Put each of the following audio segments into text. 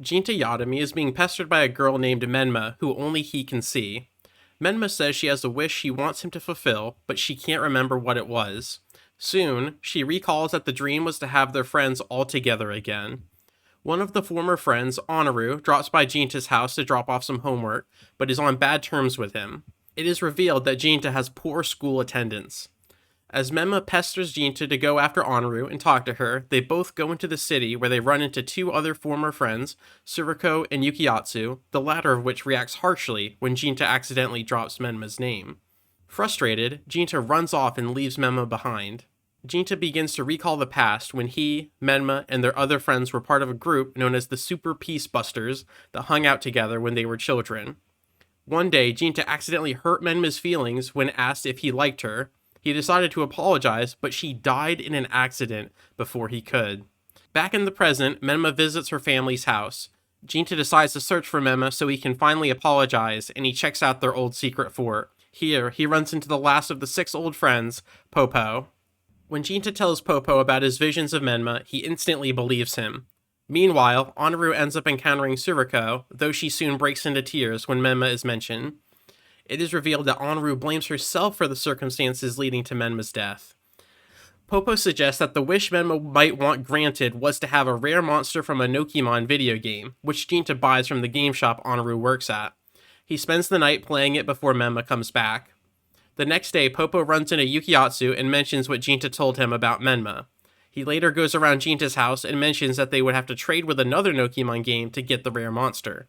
Jinta Yadami is being pestered by a girl named Menma who only he can see. Menma says she has a wish she wants him to fulfill, but she can't remember what it was. Soon, she recalls that the dream was to have their friends all together again. One of the former friends, Honoru, drops by Jinta's house to drop off some homework, but is on bad terms with him. It is revealed that Jinta has poor school attendance. As Menma pesters Jinta to go after Honoru and talk to her, they both go into the city where they run into two other former friends, Suriko and Yukiatsu, the latter of which reacts harshly when Jinta accidentally drops Menma's name. Frustrated, Jinta runs off and leaves Menma behind. Jinta begins to recall the past when he, Menma, and their other friends were part of a group known as the Super Peace Busters that hung out together when they were children. One day, Jinta accidentally hurt Menma's feelings when asked if he liked her. He decided to apologize, but she died in an accident before he could. Back in the present, Menma visits her family's house. Jinta decides to search for Menma so he can finally apologize, and he checks out their old secret fort. Here, he runs into the last of the 6 old friends, Popo. When Jinta tells Popo about his visions of Menma, he instantly believes him. Meanwhile, Honoru ends up encountering Suriko, though she soon breaks into tears when Menma is mentioned. It is revealed that Honoru blames herself for the circumstances leading to Menma's death. Popo suggests that the wish Menma might want granted was to have a rare monster from a Nokimon video game, which Jinta buys from the game shop Honoru works at. He spends the night playing it before Menma comes back. The next day, Popo runs into Yukiatsu and mentions what Jinta told him about Menma. He later goes around Jinta's house and mentions that they would have to trade with another Nokimon game to get the rare monster.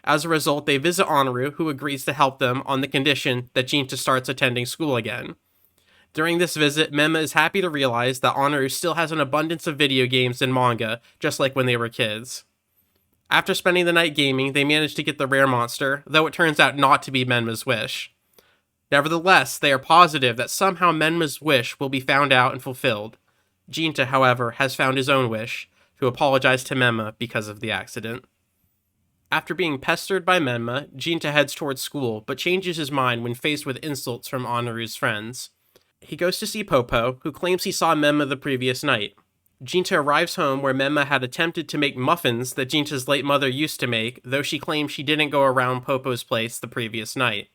As a result, they visit Honoru, who agrees to help them on the condition that Jinta starts attending school again. During this visit, Menma is happy to realize that Honoru still has an abundance of video games and manga, just like when they were kids. After spending the night gaming, they manage to get the rare monster, though it turns out not to be Menma's wish. Nevertheless, they are positive that somehow Menma's wish will be found out and fulfilled. Jinta, however, has found his own wish, to apologize to Menma because of the accident. After being pestered by Menma, Jinta heads towards school, but changes his mind when faced with insults from Honoru's friends. He goes to see Popo, who claims he saw Menma the previous night. Jinta arrives home where Menma had attempted to make muffins that Jinta's late mother used to make, though she claims she didn't go around Popo's place the previous night.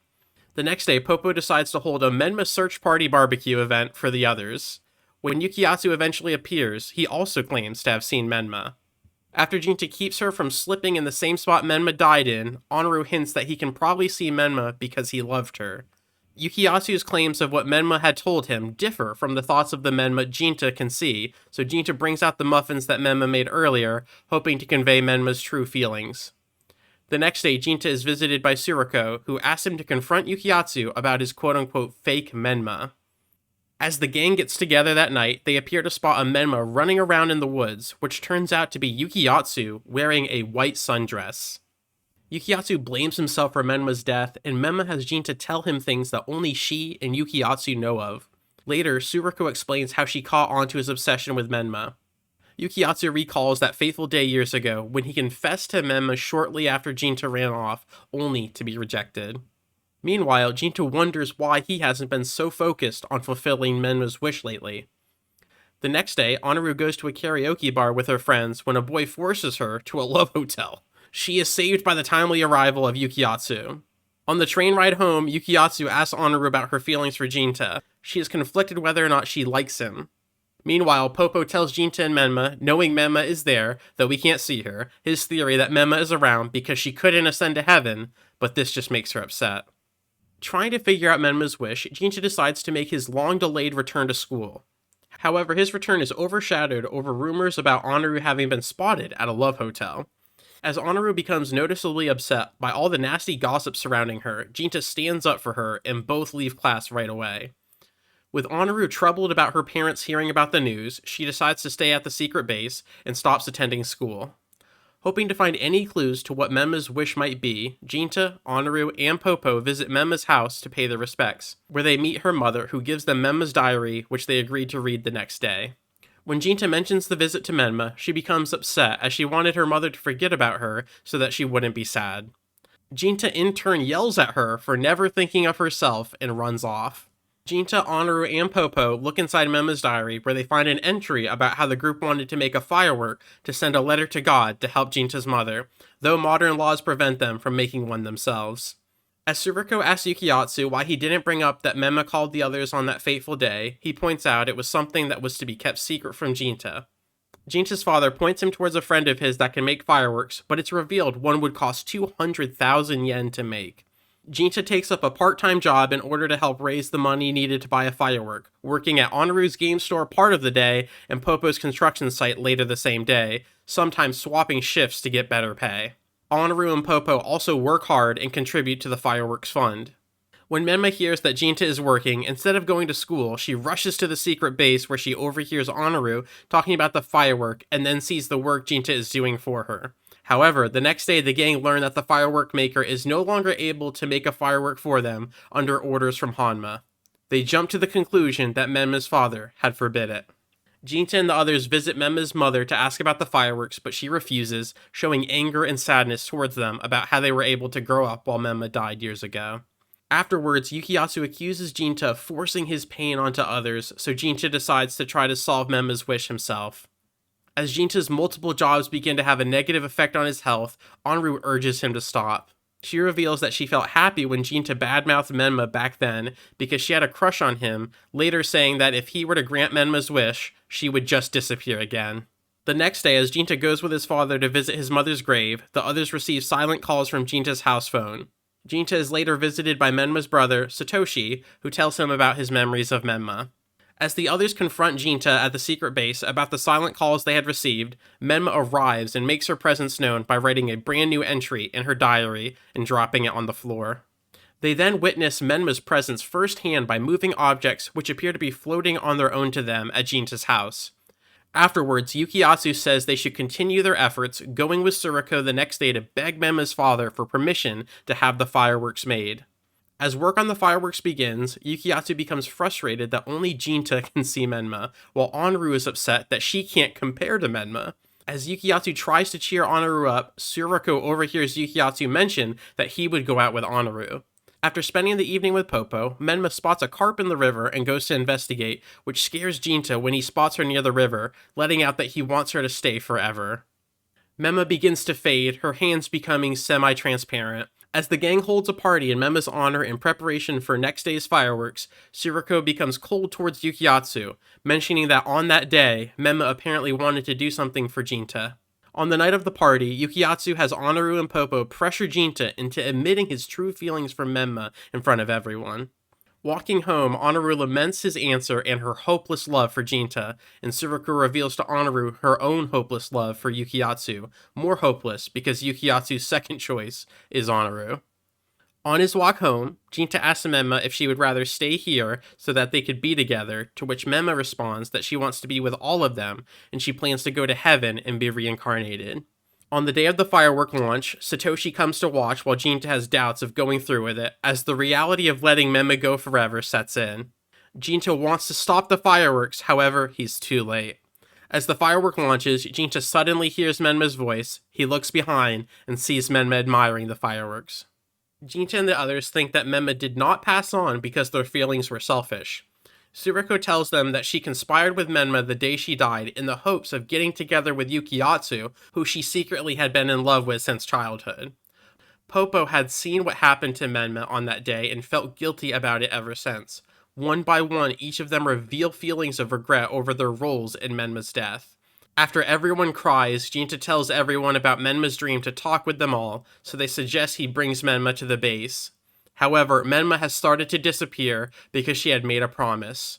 The next day, Popo decides to hold a Menma search party barbecue event for the others. When Yukiatsu eventually appears, he also claims to have seen Menma. After Jinta keeps her from slipping in the same spot Menma died in, Honoru hints that he can probably see Menma because he loved her. Yukiatsu's claims of what Menma had told him differ from the thoughts of the Menma Jinta can see, so Jinta brings out the muffins that Menma made earlier, hoping to convey Menma's true feelings. The next day, Jinta is visited by Suriko, who asks him to confront Yukiatsu about his quote-unquote fake Menma. As the gang gets together that night, they appear to spot a Menma running around in the woods, which turns out to be Yukiatsu wearing a white sundress. Yukiatsu blames himself for Menma's death, and Menma has Jinta tell him things that only she and Yukiatsu know of. Later, Suriko explains how she caught on to his obsession with Menma. Yukiatsu recalls that fateful day years ago when he confessed to Menma shortly after Jinta ran off, only to be rejected. Meanwhile, Jinta wonders why he hasn't been so focused on fulfilling Menma's wish lately. The next day, Honoru goes to a karaoke bar with her friends when a boy forces her to a love hotel. She is saved by the timely arrival of Yukiatsu. On the train ride home, Yukiatsu asks Honoru about her feelings for Jinta. She is conflicted whether or not she likes him. Meanwhile, Popo tells Jinta and Menma, knowing Menma is there, though we can't see her, his theory that Menma is around because she couldn't ascend to heaven, but this just makes her upset. Trying to figure out Menma's wish, Jinta decides to make his long-delayed return to school. However, his return is overshadowed over rumors about Honoru having been spotted at a love hotel. As Honoru becomes noticeably upset by all the nasty gossip surrounding her, Jinta stands up for her and both leave class right away. With Honoru troubled about her parents hearing about the news, she decides to stay at the secret base and stops attending school. Hoping to find any clues to what Menma's wish might be, Jinta, Honoru, and Popo visit Menma's house to pay their respects, where they meet her mother, who gives them Menma's diary, which they agreed to read the next day. When Jinta mentions the visit to Menma, she becomes upset as she wanted her mother to forget about her so that she wouldn't be sad. Jinta in turn yells at her for never thinking of herself and runs off. Jinta, Honoru, and Popo look inside Menma's diary where they find an entry about how the group wanted to make a firework to send a letter to God to help Jinta's mother, though modern laws prevent them from making one themselves. As Suriko asks Yukiatsu why he didn't bring up that Menma called the others on that fateful day, he points out it was something that was to be kept secret from Jinta. Jinta's father points him towards a friend of his that can make fireworks, but it's revealed one would cost 200,000 yen to make. Jinta takes up a part-time job in order to help raise the money needed to buy a firework, working at Honoru's game store part of the day and Popo's construction site later the same day, sometimes swapping shifts to get better pay. Honoru and Popo also work hard and contribute to the fireworks fund. When Menma hears that Jinta is working, instead of going to school, she rushes to the secret base where she overhears Honoru talking about the firework and then sees the work Jinta is doing for her. However, the next day the gang learn that the firework maker is no longer able to make a firework for them under orders from Hanma. They jump to the conclusion that Menma's father had forbid it. Jinta and the others visit Menma's mother to ask about the fireworks, but she refuses, showing anger and sadness towards them about how they were able to grow up while Menma died years ago. Afterwards, Yukiatsu accuses Jinta of forcing his pain onto others, so Jinta decides to try to solve Menma's wish himself. As Jinta's multiple jobs begin to have a negative effect on his health, Anru urges him to stop. She reveals that she felt happy when Jinta badmouthed Menma back then because she had a crush on him, later saying that if he were to grant Menma's wish, she would just disappear again. The next day, as Jinta goes with his father to visit his mother's grave, the others receive silent calls from Jinta's house phone. Jinta is later visited by Menma's brother, Satoshi, who tells him about his memories of Menma. As the others confront Jinta at the secret base about the silent calls they had received, Menma arrives and makes her presence known by writing a brand new entry in her diary and dropping it on the floor. They then witness Menma's presence firsthand by moving objects which appear to be floating on their own to them at Jinta's house. Afterwards, Yukiatsu says they should continue their efforts, going with Suriko the next day to beg Menma's father for permission to have the fireworks made. As work on the fireworks begins, Yukiatsu becomes frustrated that only Jinta can see Menma, while Anru is upset that she can't compare to Menma. As Yukiatsu tries to cheer Anru up, Suriko overhears Yukiatsu mention that he would go out with Anru. After spending the evening with Popo, Menma spots a carp in the river and goes to investigate, which scares Jinta when he spots her near the river, letting out that he wants her to stay forever. Menma begins to fade, her hands becoming semi-transparent. As the gang holds a party in Menma's honor in preparation for next day's fireworks, Suriko becomes cold towards Yukiatsu, mentioning that on that day, Menma apparently wanted to do something for Jinta. On the night of the party, Yukiatsu has Honoru and Popo pressure Jinta into admitting his true feelings for Menma in front of everyone. Walking home, Honoru laments his answer and her hopeless love for Jinta, and Suriko reveals to Honoru her own hopeless love for Yukiatsu, more hopeless because Yukiatsu's second choice is Honoru. On his walk home, Jinta asks Menma if she would rather stay here so that they could be together, to which Menma responds that she wants to be with all of them, and she plans to go to heaven and be reincarnated. On the day of the firework launch, Satoshi comes to watch while Jinta has doubts of going through with it, as the reality of letting Menma go forever sets in. Jinta wants to stop the fireworks, however, he's too late. As the firework launches, Jinta suddenly hears Menma's voice, he looks behind, and sees Menma admiring the fireworks. Jinta and the others think that Menma did not pass on because their feelings were selfish. Suriko tells them that she conspired with Menma the day she died in the hopes of getting together with Yukiatsu, who she secretly had been in love with since childhood. Popo had seen what happened to Menma on that day and felt guilty about it ever since. One by one, each of them reveal feelings of regret over their roles in Menma's death. After everyone cries, Jinta tells everyone about Menma's dream to talk with them all, so they suggest he brings Menma to the base. However, Menma has started to disappear because she had made a promise.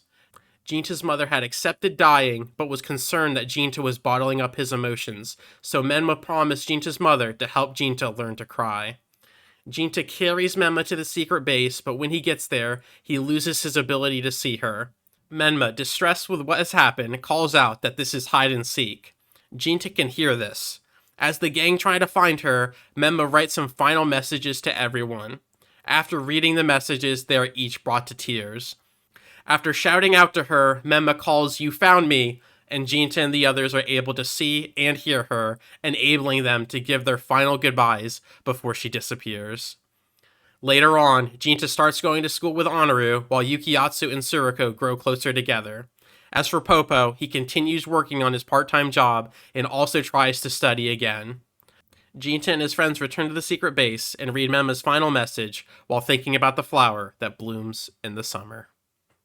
Jinta's mother had accepted dying, but was concerned that Jinta was bottling up his emotions, so Menma promised Jinta's mother to help Jinta learn to cry. Jinta carries Menma to the secret base, but when he gets there, he loses his ability to see her. Menma, distressed with what has happened, calls out that this is hide and seek. Jinta can hear this. As the gang try to find her, Menma writes some final messages to everyone. After reading the messages, they are each brought to tears. After shouting out to her, Menma calls, "You found me," and Jinta and the others are able to see and hear her, enabling them to give their final goodbyes before she disappears. Later on, Jinta starts going to school with Honoru, while Yukiyatsu and Suriko grow closer together. As for Popo, he continues working on his part-time job and also tries to study again. Jinta and his friends return to the secret base and read Menma's final message while thinking about the flower that blooms in the summer.